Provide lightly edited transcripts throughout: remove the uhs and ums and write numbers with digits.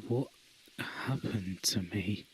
What happened to me?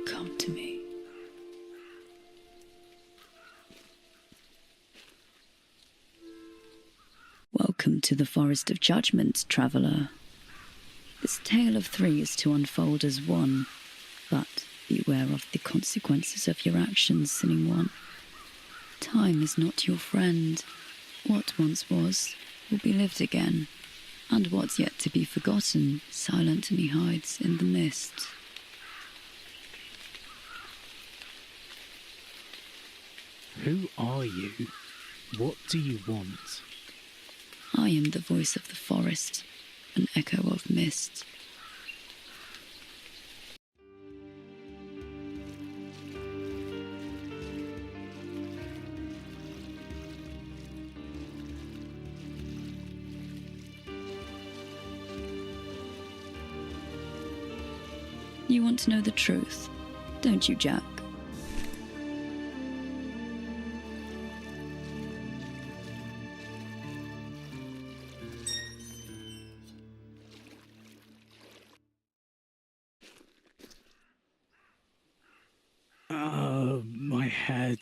Come to me. Welcome to the Forest of Judgment, traveller. This tale of three is to unfold as one, but beware of the consequences of your actions, sinning one. Time is not your friend. What once was will be lived again, and what's yet to be forgotten silently hides in the mist. Who are you? What do you want? I am the voice of the forest, an echo of mist. You want to know the truth, don't you, Jack? My head.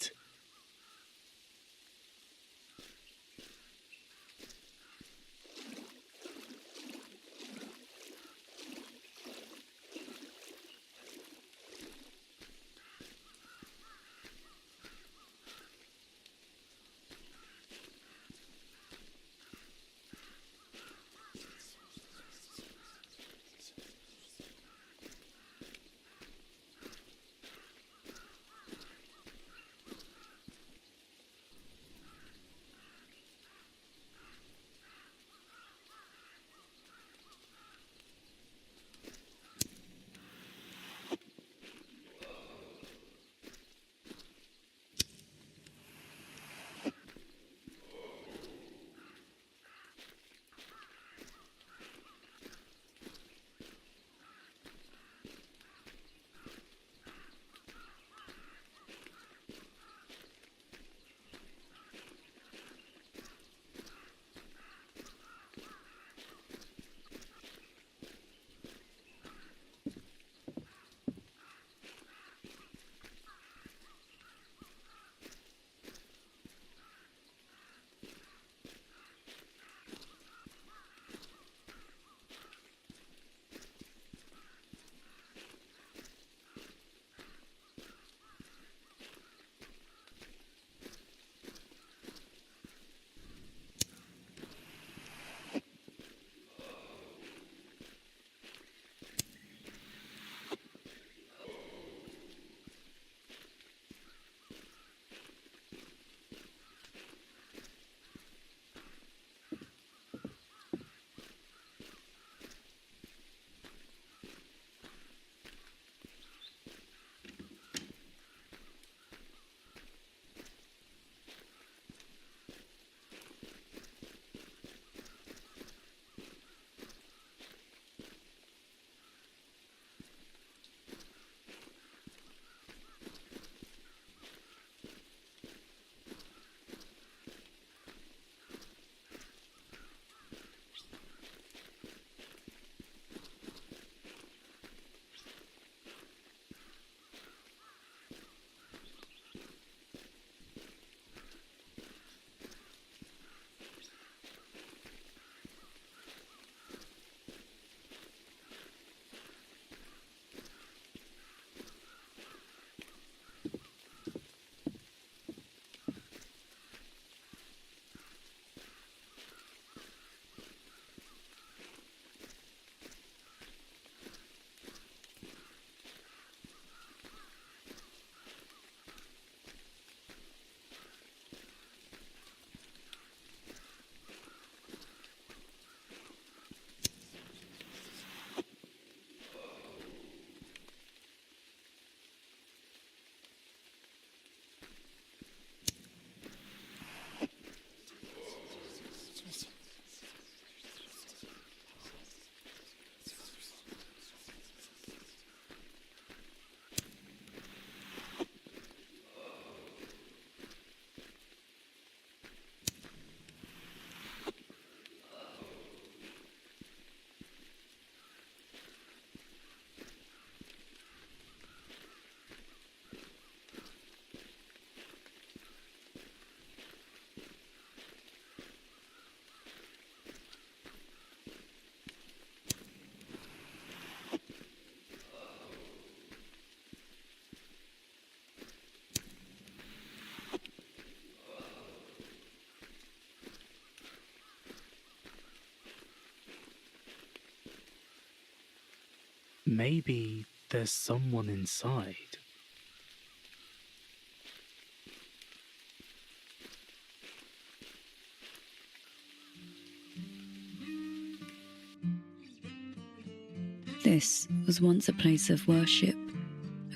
Maybe there's someone inside. This was once a place of worship,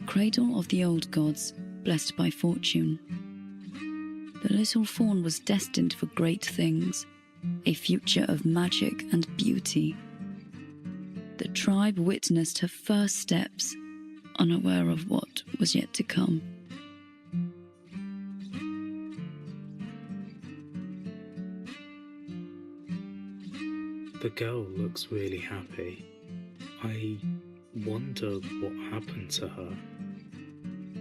a cradle of the old gods, blessed by fortune. The little fawn was destined for great things, a future of magic and beauty. The tribe witnessed her first steps, unaware of what was yet to come. The girl looks really happy. I wonder what happened to her.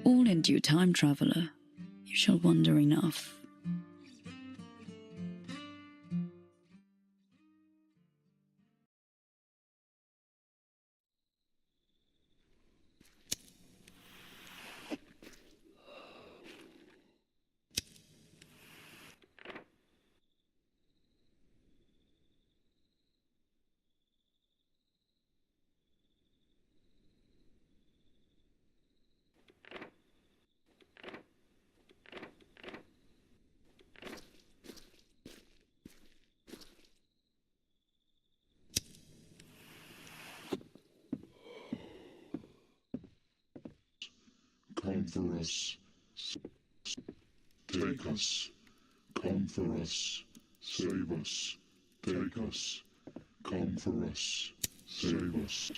All in due time, traveller. You shall wonder enough. Come for us, take us. Come for us, save us, take us. Come for us, save us.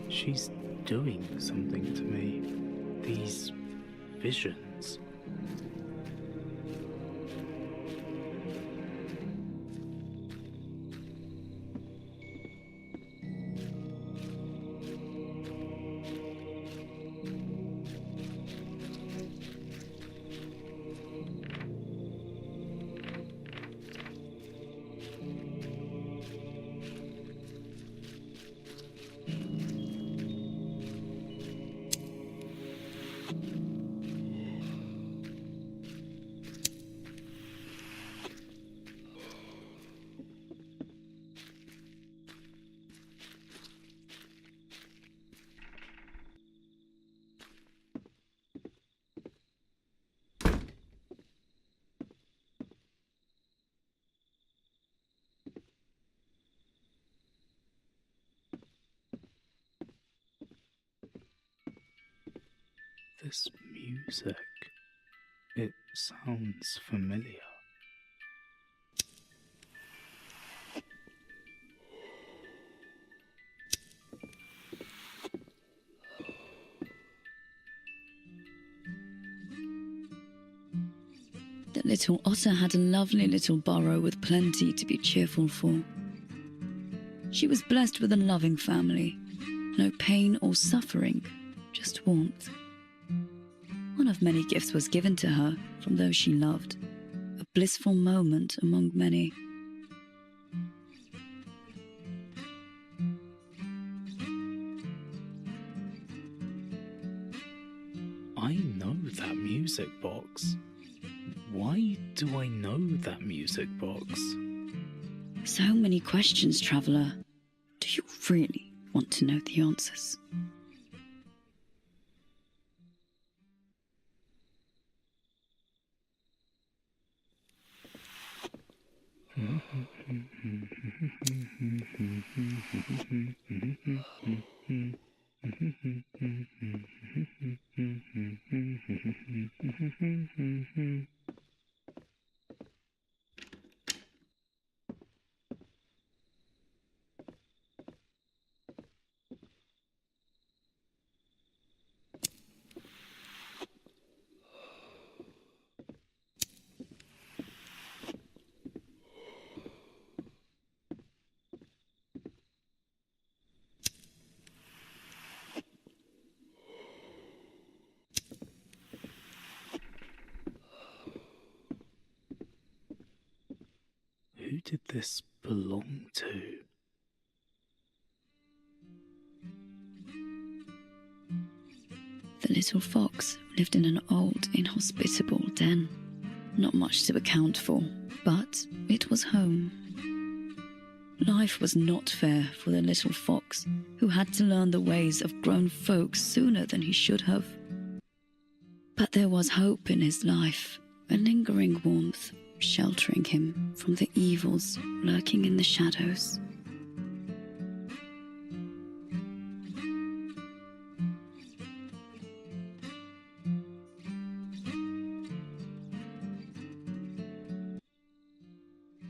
She's doing something to me. These visions. This music, it sounds familiar. The little otter had a lovely little burrow with plenty to be cheerful for. She was blessed with a loving family, no pain or suffering, just warmth. One of many gifts was given to her from those she loved, a blissful moment among many. I know that music box. Why do I know that music box? So many questions, traveller. Do you really want to know the answers? Who did this belong to? The little fox lived in an old, inhospitable den. Not much to account for, but it was home. Life was not fair for the little fox, who had to learn the ways of grown folks sooner than he should have. But there was hope in his life, a lingering warmth sheltering him from the evils lurking in the shadows.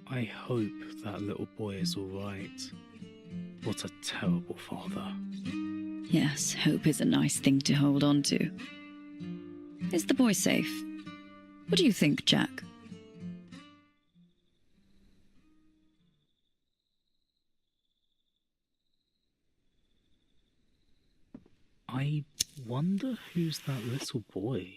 I hope that little boy is all right. What a terrible father. Yes, hope is a nice thing to hold on to. Is the boy safe? What do you think, Jack? I wonder who's that little boy?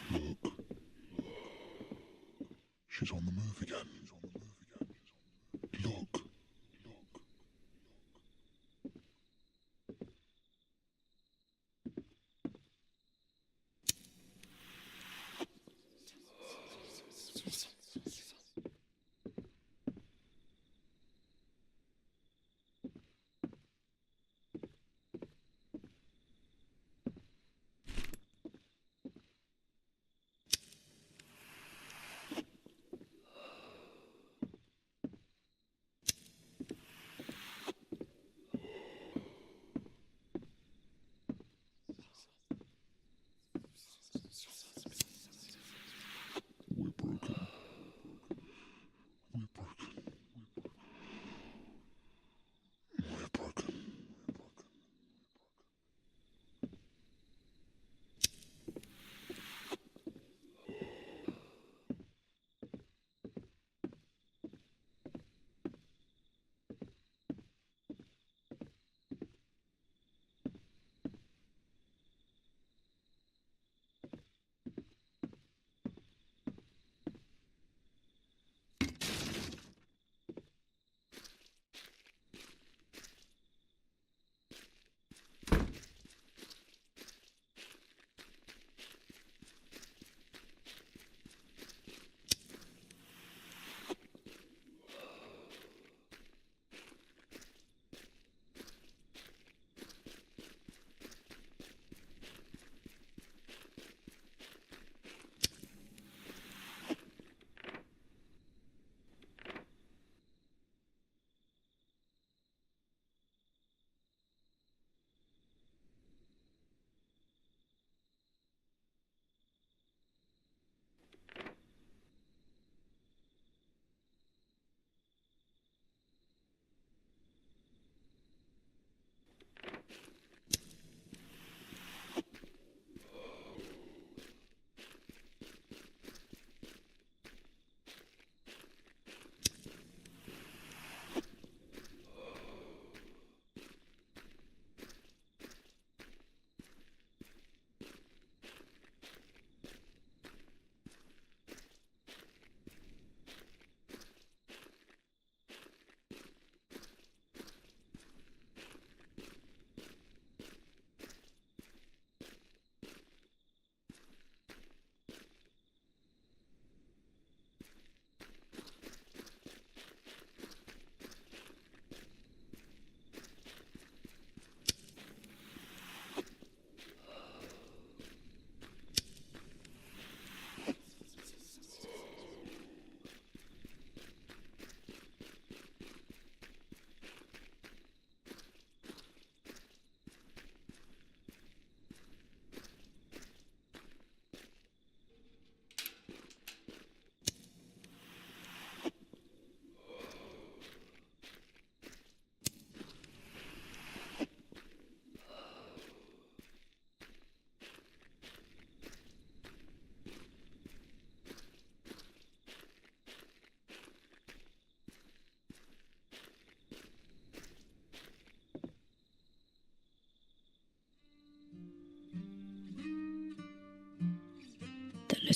Look. She's on the move again. Look. We're broken.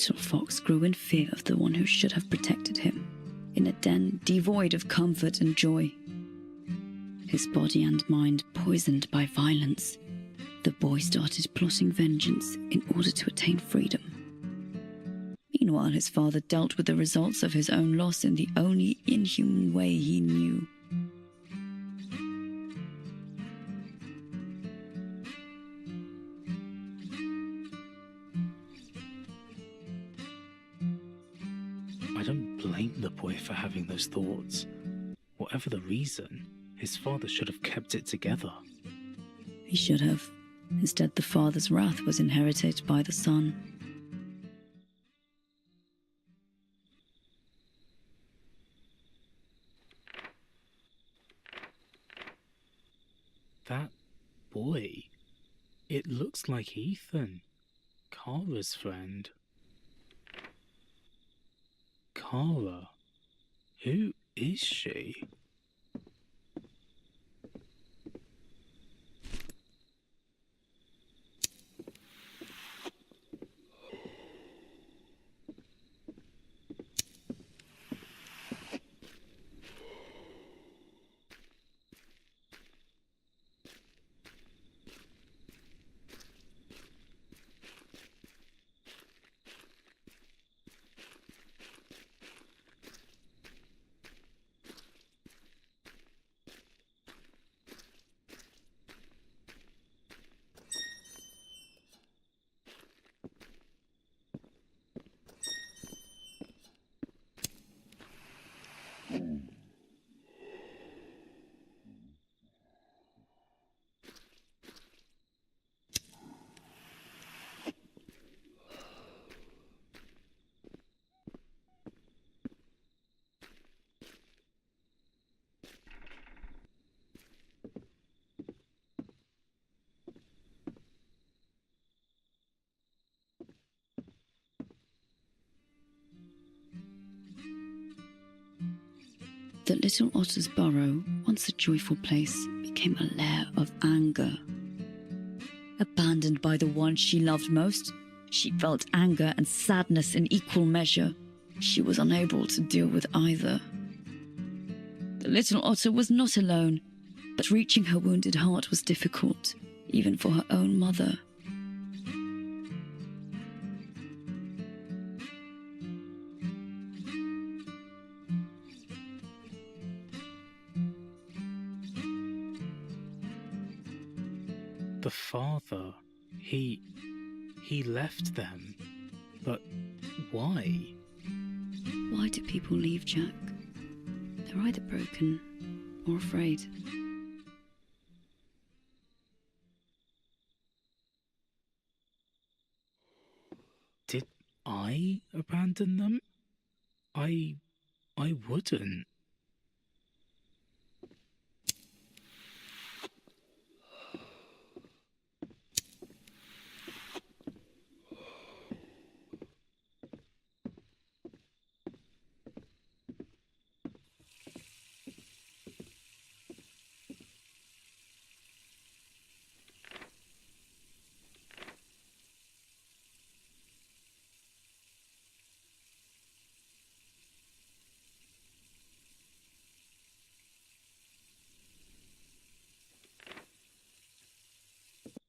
little fox grew in fear of the one who should have protected him, in a den devoid of comfort and joy. His body and mind poisoned by violence, the boy started plotting vengeance in order to attain freedom. Meanwhile, his father dealt with the results of his own loss in the only inhuman way he knew. I don't blame the boy for having those thoughts. Whatever the reason, his father should have kept it together. He should have. Instead, the father's wrath was inherited by the son. That boy, it looks like Ethan, Kara's friend. Kara, who is she? The little otter's burrow, once a joyful place, became a lair of anger. Abandoned by the one she loved most, she felt anger and sadness in equal measure. She was unable to deal with either. The little otter was not alone, but reaching her wounded heart was difficult, even for her own mother. The father, he left them. But why? Why do people leave, Jack? They're either broken or afraid. Did I abandon them? I wouldn't.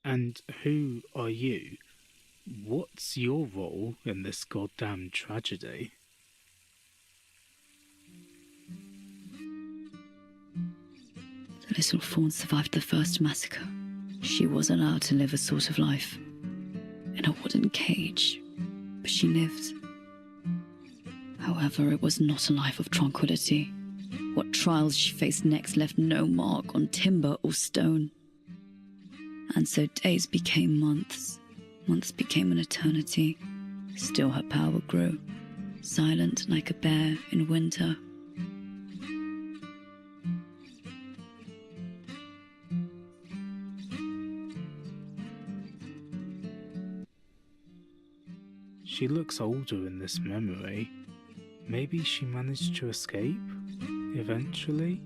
And who are you? What's your role in this goddamn tragedy? The little fawn survived the first massacre. She was allowed to live a sort of life. In a wooden cage. But she lived. However, it was not a life of tranquility. What trials she faced next left no mark on timber or stone. And so days became months. Months became an eternity. Still her power grew, silent like a bear in winter. She looks older in this memory. Maybe she managed to escape? Eventually?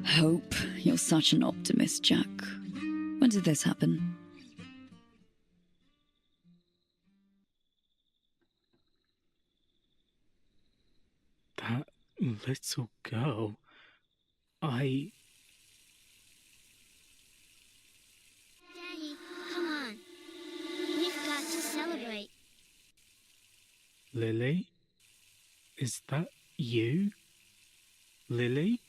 Hope. You're such an optimist, Jack. When did this happen? little girl. I... Daddy, come on. We've got to celebrate. Lily? Is that you? Lily?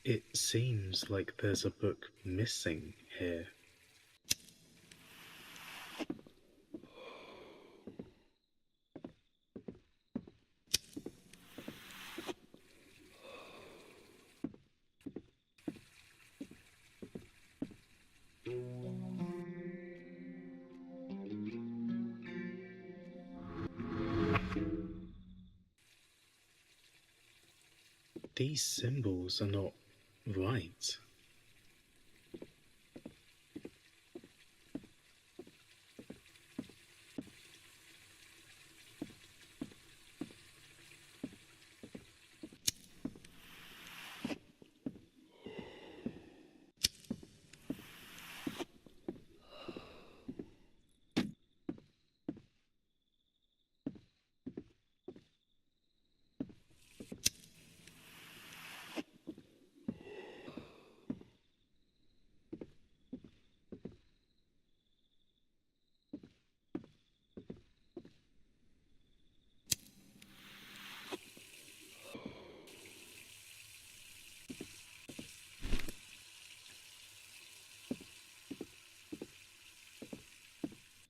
It seems like there's a book missing here. These symbols are not right.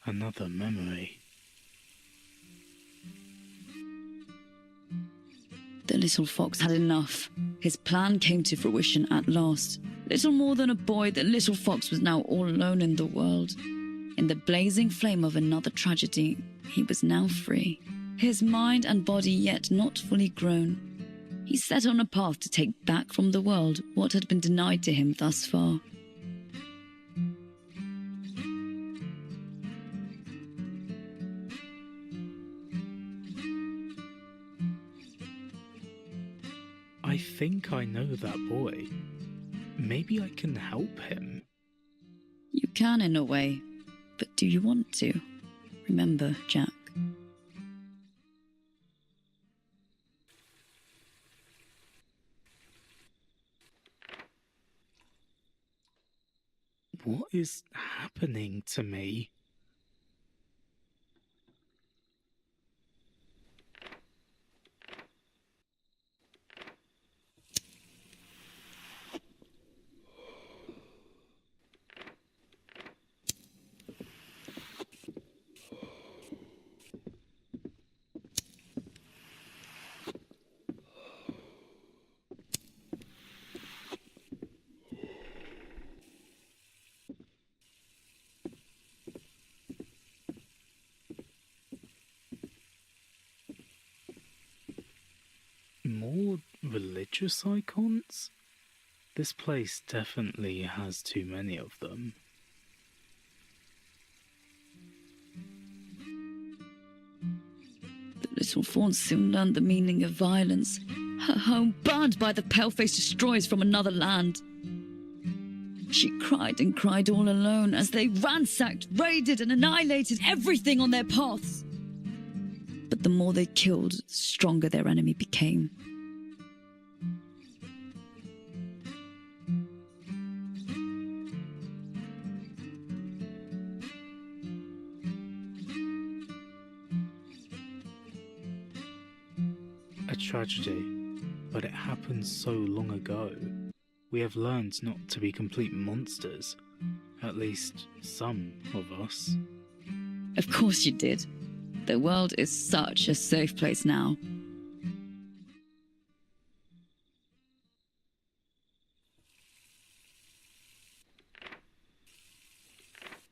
Another memory. The little fox had enough. His plan came to fruition at last. Little more than a boy, the little fox was now all alone in the world. In the blazing flame of another tragedy, he was now free. His mind and body yet not fully grown. He set on a path to take back from the world what had been denied to him thus far. I think I know that boy. Maybe I can help him. You can in a way, but do you want to? Remember, Jack. What is happening to me? More religious icons? This place definitely has too many of them. The little fawn soon learned the meaning of violence. Her home burned by the pale-faced destroyers from another land. She cried and cried all alone as they ransacked, raided and annihilated everything on their paths. But the more they killed, the stronger their enemy became. A tragedy, but it happened so long ago. We have learned not to be complete monsters. At least, some of us. Of course you did. The world is such a safe place now.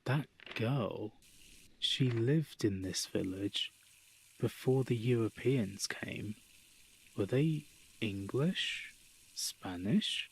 That girl, she lived in this village before the Europeans came. Were they English? Spanish?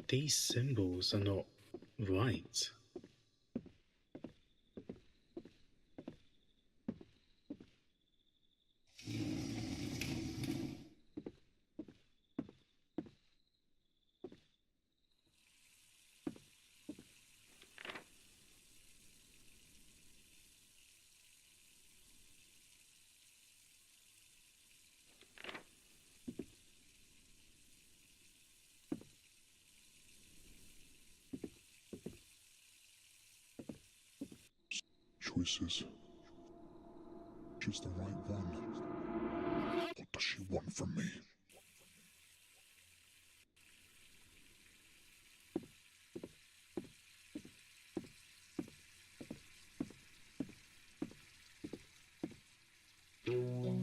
These symbols are not right. Choices. She's the right one. What does she want from me? No.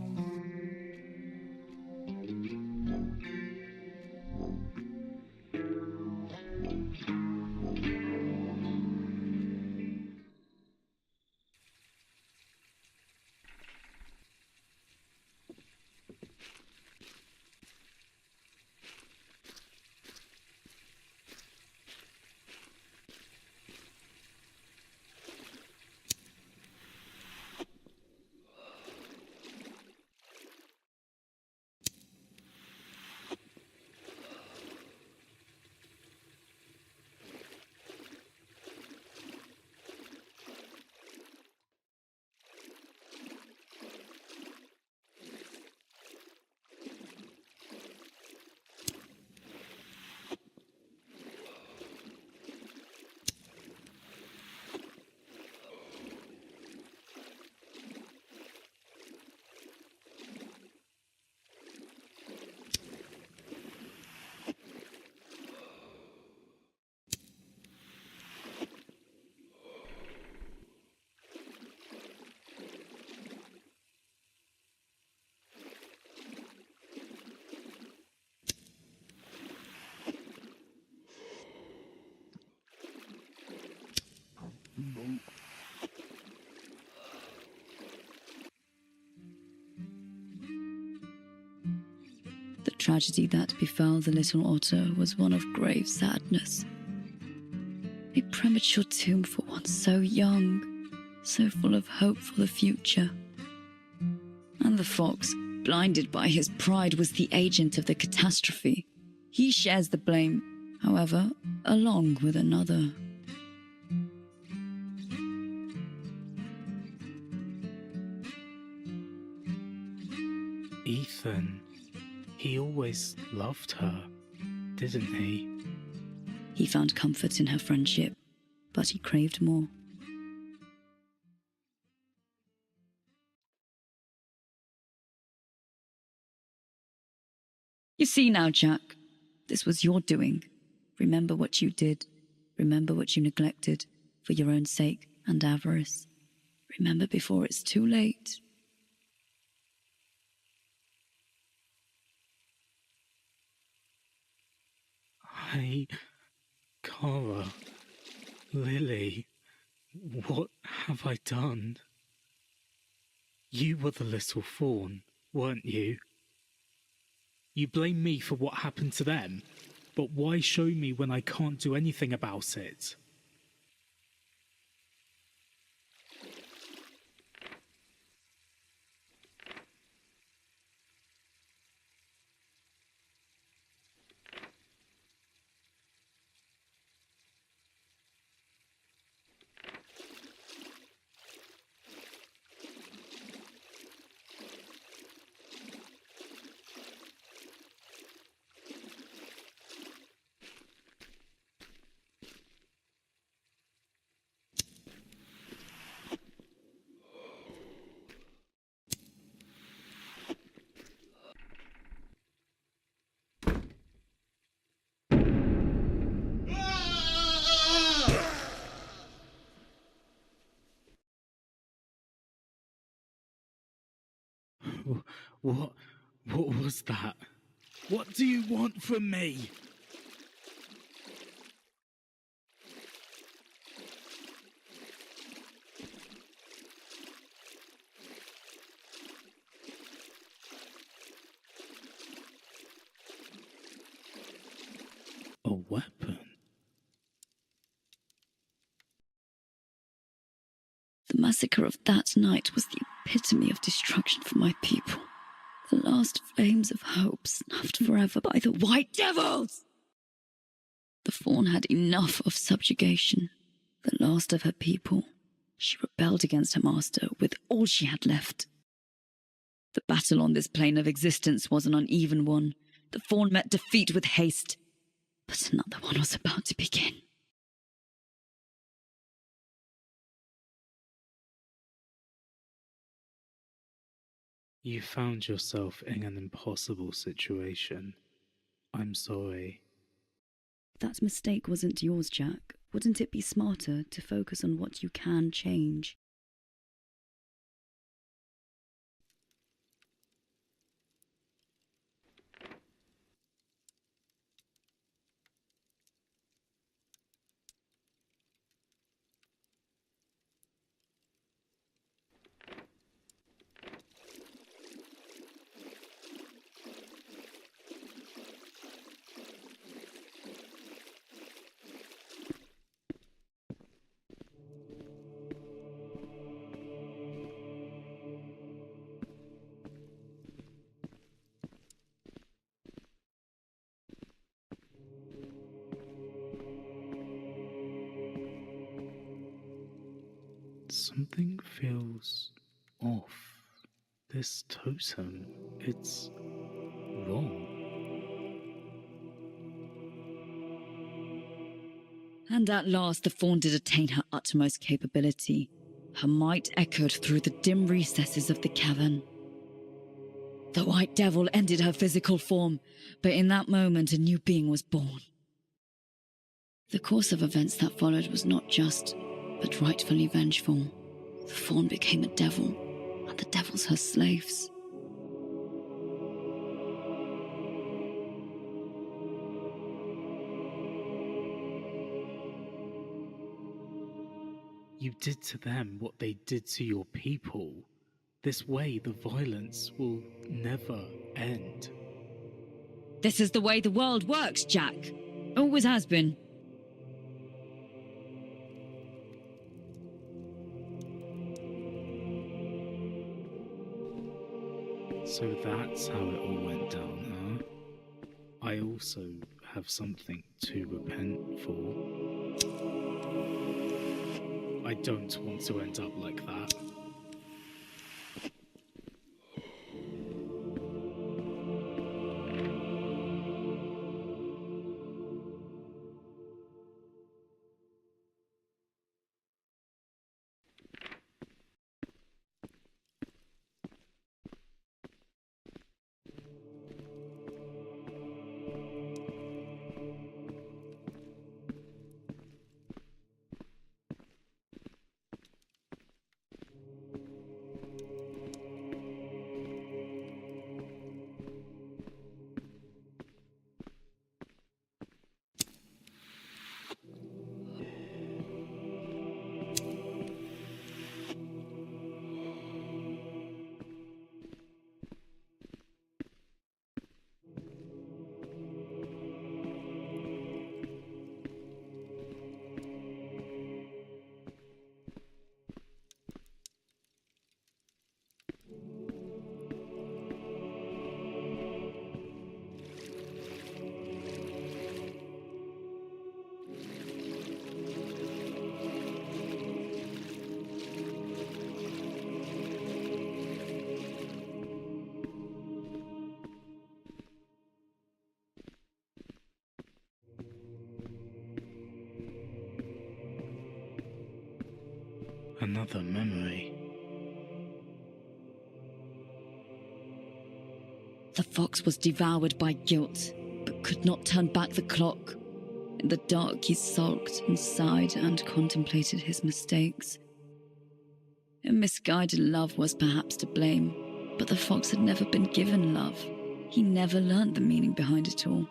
The tragedy that befell the little otter was one of grave sadness. A premature tomb for one so young, so full of hope for the future. And the fox, blinded by his pride, was the agent of the catastrophe. He shares the blame, however, along with another. Ethan, he always loved her, didn't he? He found comfort in her friendship, but he craved more. You see now, Jack, this was your doing. Remember what you did. Remember what you neglected for your own sake and avarice. Remember before it's too late. Cara, Lily, what have I done? You were the little fawn, weren't you? You blame me for what happened to them, but why show me when I can't do anything about it? What was that? What do you want from me? A weapon? The massacre of that night was the epitome of destruction for my people. The last flames of hope snuffed forever by the White Devils! The Fawn had enough of subjugation. The last of her people, she rebelled against her master with all she had left. The battle on this plane of existence was an uneven one. The Fawn met defeat with haste, but another one was about to begin. You found yourself in an impossible situation. I'm sorry. That mistake wasn't yours, Jack. Wouldn't it be smarter to focus on what you can change? Something feels off. This totem, it's wrong. And at last the Fawn did attain her utmost capability. Her might echoed through the dim recesses of the cavern. The White Devil ended her physical form, but in that moment a new being was born. The course of events that followed was not just, but rightfully vengeful. The Fawn became a devil, and the devils her slaves. You did to them what they did to your people. This way, the violence will never end. This is the way the world works, Jack. Always has been. So that's how it all went down, huh? I also have something to repent for. I don't want to end up like that. Another memory. The fox was devoured by guilt, but could not turn back the clock. In the dark he sulked and sighed and contemplated his mistakes. A misguided love was perhaps to blame, but the fox had never been given love. He never learnt the meaning behind it all.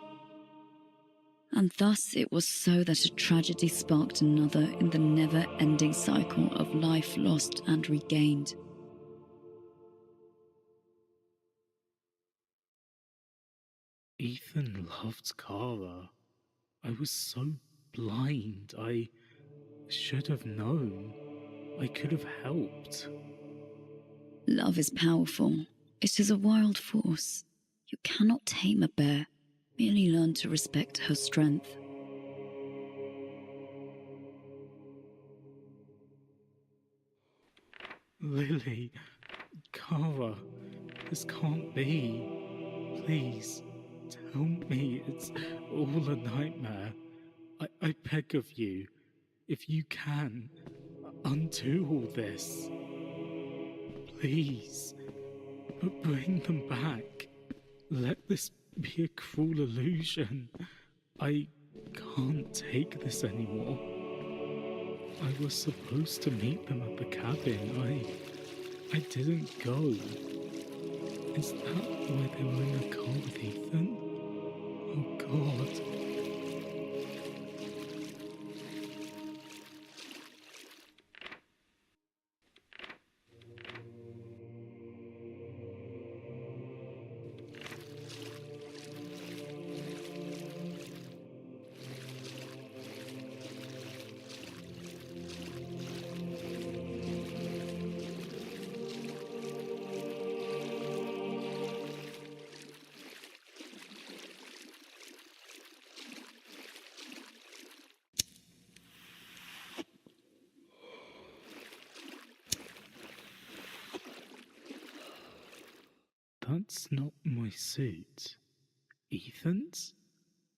And thus it was so that a tragedy sparked another in the never-ending cycle of life lost and regained. Ethan loved Kara. I was so blind. I should have known. I could have helped. Love is powerful. It is a wild force. You cannot tame a bear. Merely learn to respect her strength. Lily, Kara, this can't be. Please, tell me it's all a nightmare. I beg of you, if you can, undo all this. Please, bring them back. Let this be a cruel illusion. I can't take this anymore. I was supposed to meet them at the cabin. I didn't go. Is that why they were in the car with Ethan? Oh God. That's not my suit. Ethan's?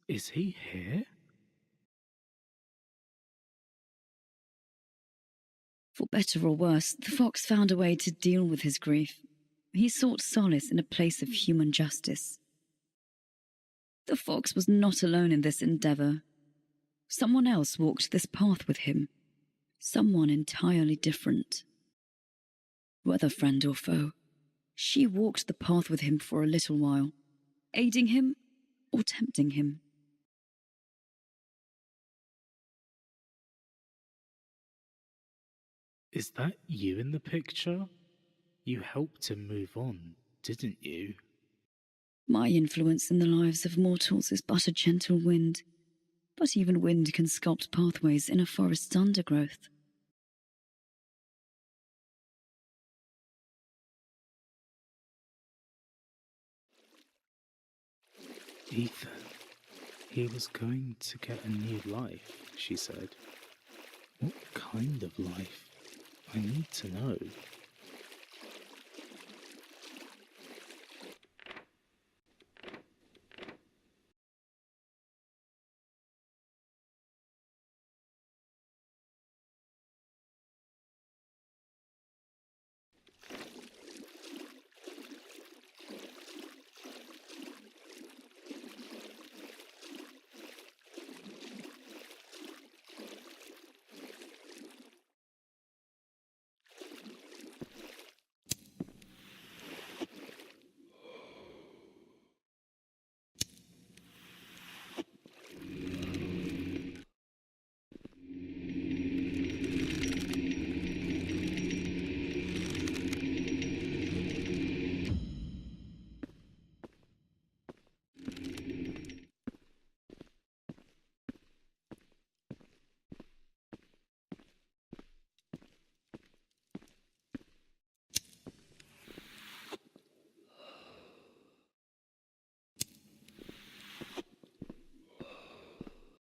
Is he here? For better or worse, the fox found a way to deal with his grief. He sought solace in a place of human justice. The fox was not alone in this endeavor. Someone else walked this path with him. Someone entirely different. Whether friend or foe, she walked the path with him for a little while, aiding him or tempting him. Is that you in the picture? You helped him move on, didn't you? My influence in the lives of mortals is but a gentle wind, but even wind can sculpt pathways in a forest's undergrowth. Ethan, he was going to get a new life, she said. What kind of life? I need to know.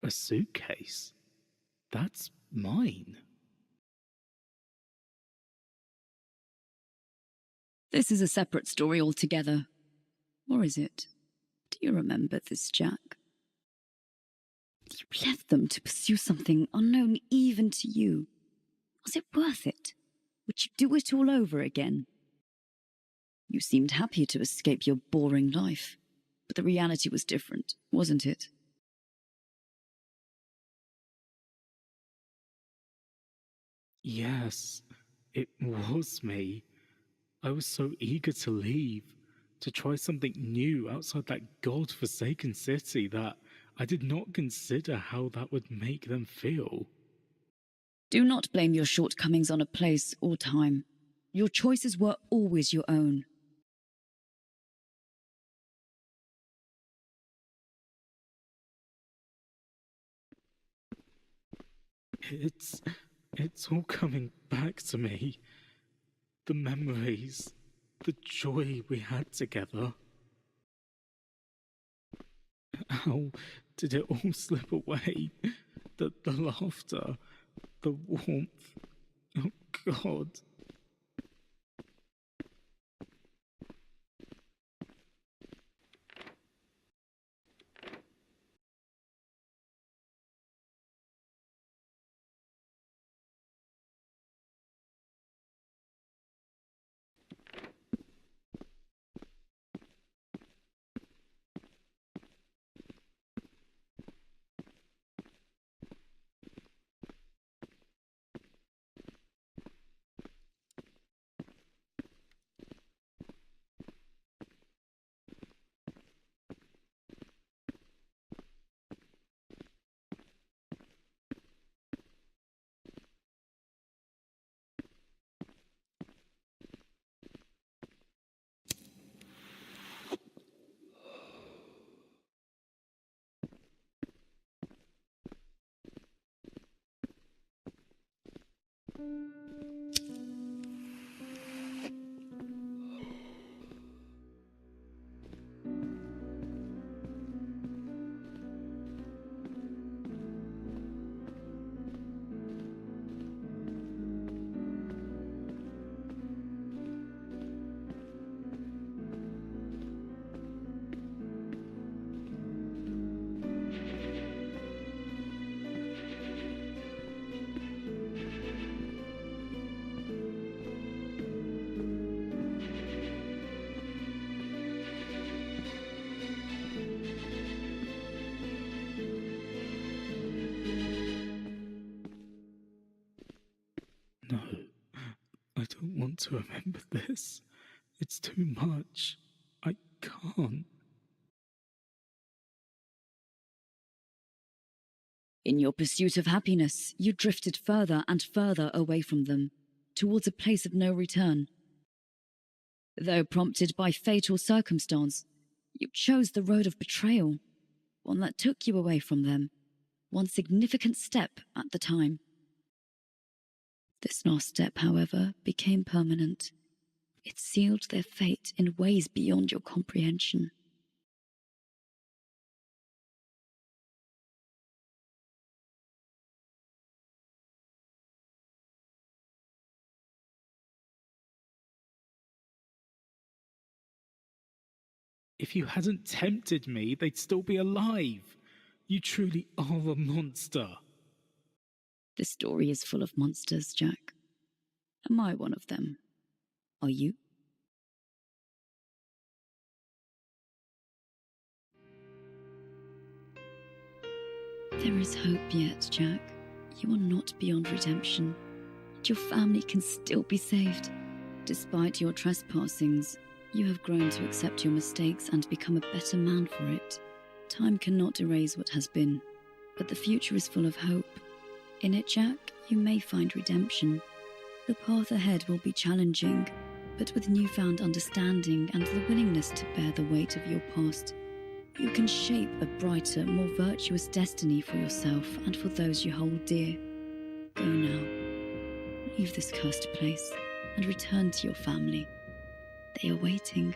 A suitcase? That's mine. This is a separate story altogether. Or is it? Do you remember this, Jack? You left them to pursue something unknown even to you. Was it worth it? Would you do it all over again? You seemed happy to escape your boring life, but the reality was different, wasn't it? Yes, it was me. I was so eager to leave, to try something new outside that god-forsaken city that I did not consider how that would make them feel. Do not blame your shortcomings on a place or time. Your choices were always your own. It's It's all coming back to me. The memories, the joy we had together. How did it all slip away? The laughter, the warmth. Oh, God. No, I don't want to remember this. It's too much. I can't. In your pursuit of happiness, you drifted further and further away from them, towards a place of no return. Though prompted by fate or circumstance, you chose the road of betrayal, one that took you away from them, one significant step at the time. This last step, however, became permanent. It sealed their fate in ways beyond your comprehension. If you hadn't tempted me, they'd still be alive. You truly are a monster. This story is full of monsters, Jack. Am I one of them? Are you? There is hope yet, Jack. You are not beyond redemption. And your family can still be saved. Despite your trespassings, you have grown to accept your mistakes and become a better man for it. Time cannot erase what has been, but the future is full of hope. In it, Jack, you may find redemption. The path ahead will be challenging, but with newfound understanding and the willingness to bear the weight of your past, you can shape a brighter, more virtuous destiny for yourself and for those you hold dear. Go now. Leave this cursed place and return to your family. They are waiting.